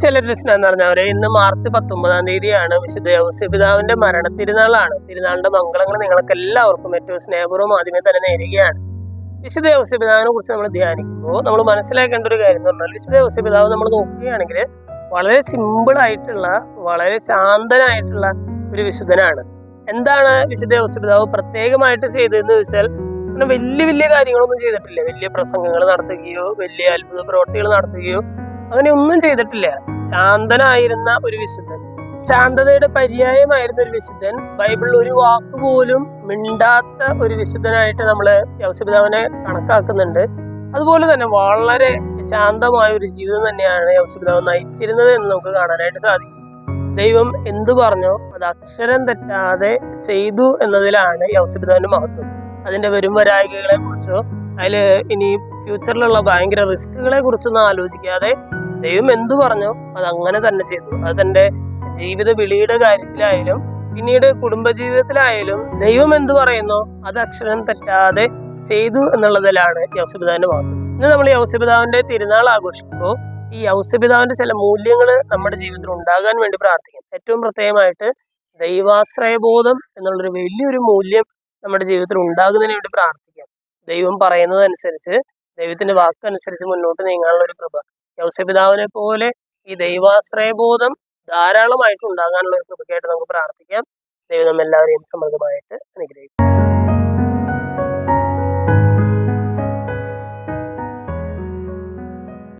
ശൈലജൃഷ്ണ എന്ന് പറഞ്ഞവരെ ഇന്ന് മാർച്ച് 19 തീയതിയാണ് വിശുദ്ധ ഔസേപിതാവിന്റെ മരണ തിരുനാളാണ്. തിരുനാളിന്റെ മംഗളങ്ങൾ നിങ്ങൾക്ക് എല്ലാവർക്കും ഏറ്റവും സ്നേഹപൂർവ്വം ആദ്യമേ തന്നെ നേരുകയാണ്. വിശുദ്ധ ഔസേപിതാവിനെ കുറിച്ച് നമ്മൾ ധ്യാനിക്കുമ്പോൾ നമ്മൾ മനസ്സിലാക്കേണ്ട ഒരു കാര്യം എന്ന് പറഞ്ഞാൽ, വിശുദ്ധ ഔസേപിതാവ് നമ്മൾ നോക്കുകയാണെങ്കിൽ വളരെ സിമ്പിൾ ആയിട്ടുള്ള, വളരെ ശാന്തനായിട്ടുള്ള ഒരു വിശുദ്ധനാണ്. എന്താണ് വിശുദ്ധ ഔസേപിതാവ് പ്രത്യേകമായിട്ട് ചെയ്തതെന്ന് ചോദിച്ചാൽ, വലിയ വലിയ കാര്യങ്ങളൊന്നും ചെയ്തിട്ടില്ല. വലിയ പ്രസംഗങ്ങൾ നടത്തുകയോ വലിയ അത്ഭുത പ്രവർത്തികൾ നടത്തുകയോ അങ്ങനെ ഒന്നും ചെയ്തിട്ടില്ല. ശാന്തനായിരുന്ന ഒരു വിശുദ്ധൻ, ശാന്തതയുടെ പര്യായമായിരുന്ന ഒരു വിശുദ്ധൻ, ബൈബിളിൽ ഒരു വാക്ക് പോലും മിണ്ടാത്ത ഒരു വിശുദ്ധനായിട്ട് നമ്മള് ഔസേപിതാവിനെ കണക്കാക്കുന്നുണ്ട്. അതുപോലെ തന്നെ വളരെ ശാന്തമായ ഒരു ജീവിതം തന്നെയാണ് ഔസേപിതാവ് നയിച്ചിരുന്നത് എന്ന് നമുക്ക് കാണാനായിട്ട് സാധിക്കും. ദൈവം എന്തു പറഞ്ഞോ അത് അക്ഷരം തെറ്റാതെ ചെയ്തു എന്നതിലാണ് ഔസേപിതാവിന്റെ മഹത്വം. അതിന്റെ വരും വരായികകളെ കുറിച്ചോ അതിൽ ഇനി ഫ്യൂച്ചറിലുള്ള ഭയങ്കര റിസ്കുകളെ കുറിച്ചൊന്നും ആലോചിക്കാതെ ദൈവം എന്തു പറഞ്ഞോ അത് അങ്ങനെ തന്നെ ചെയ്തു. അത് തന്റെ ജീവിത വിളിയുടെ കാര്യത്തിലായാലും പിന്നീട് കുടുംബജീവിതത്തിലായാലും ദൈവം എന്തു പറയുന്നോ അത് അക്ഷരം തെറ്റാതെ ചെയ്തു എന്നുള്ളതിലാണ് ഔസേപിതാവിന്റെ മഹത്വം. ഇന്ന് നമ്മൾ ഔസേപിതാവിന്റെ തിരുനാൾ ആഘോഷിക്കുമ്പോൾ ഈ ഔസേപിതാവിന്റെ ചില മൂല്യങ്ങൾ നമ്മുടെ ജീവിതത്തിൽ ഉണ്ടാകാൻ വേണ്ടി പ്രാർത്ഥിക്കാം. ഏറ്റവും പ്രത്യേകമായിട്ട് ദൈവാശ്രയബോധം എന്നുള്ളൊരു വലിയൊരു മൂല്യം നമ്മുടെ ജീവിതത്തിൽ ഉണ്ടാകുന്നതിന് വേണ്ടി പ്രാർത്ഥിക്കാം. ദൈവം പറയുന്നതനുസരിച്ച്, ദൈവത്തിന്റെ വാക്കനുസരിച്ച് മുന്നോട്ട് നീങ്ങാനുള്ള ഒരു കൃപ ഔസേപിതാവിനെ പോലെ ഈ ദൈവാശ്രയബോധം ധാരാളമായിട്ട് ഉണ്ടാകാനുള്ള ഒരു കൃപയ്ക്കായിട്ട് നമുക്ക് പ്രാർത്ഥിക്കാം. ദൈവം എല്ലാവരെയും സമൃദ്ധമായിട്ട് അനുഗ്രഹിക്കും.